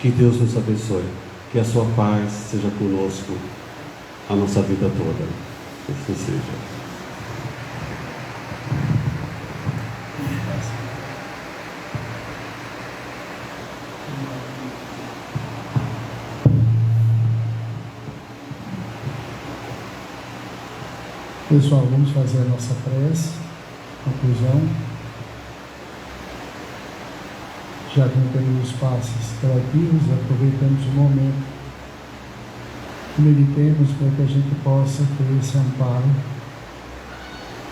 B: Que Deus nos abençoe, que a sua paz seja conosco a nossa vida toda. Que assim seja.
A: Pessoal, vamos fazer a nossa prece, conclusão. Já que não temos os passos criativos, aproveitamos o momento, meditemos para que a gente possa ter esse amparo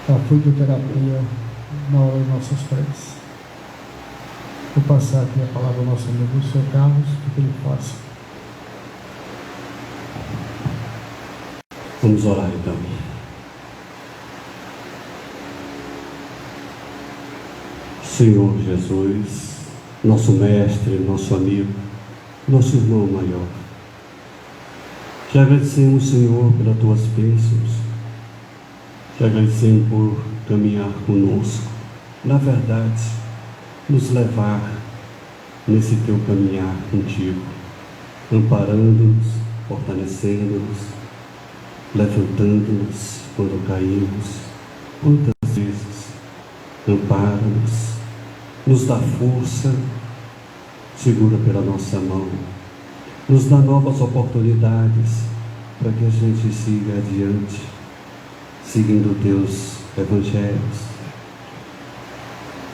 A: da fluidoterapia na hora das nossas preces. Vou passar aqui a palavra ao nosso amigo Sr. Carlos, para que ele faça.
B: Vamos orar então. Senhor Jesus, nosso mestre, nosso amigo, nosso irmão maior, te agradecemos, Senhor, pelas tuas bênçãos, te agradecemos por caminhar conosco, na verdade, nos levar nesse teu caminhar contigo, amparando-nos, fortalecendo-nos, levantando-nos quando caímos. Quantas vezes ampara-nos, nos dá força, segura pela nossa mão, nos dá novas oportunidades para que a gente siga adiante, seguindo teus evangelhos,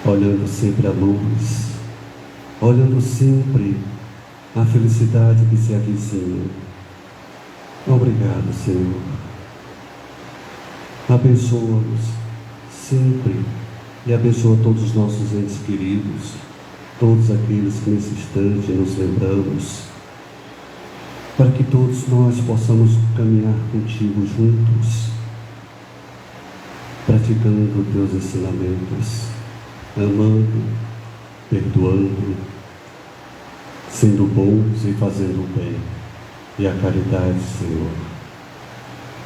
B: olhando sempre a luz, olhando sempre a felicidade que se avizinha. Obrigado, Senhor. Abençoa-nos sempre e abençoa todos os nossos entes queridos, todos aqueles que nesse instante nos lembramos, para que todos nós possamos caminhar contigo juntos, praticando teus ensinamentos, amando, perdoando, sendo bons e fazendo o bem. E a caridade, Senhor,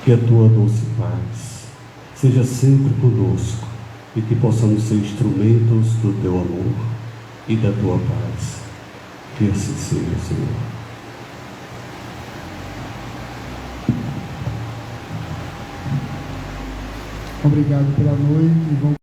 B: que a tua doce paz seja sempre conosco e que possamos ser instrumentos do teu amor e da tua paz. Que assim seja, Senhor.
A: Obrigado pela noite.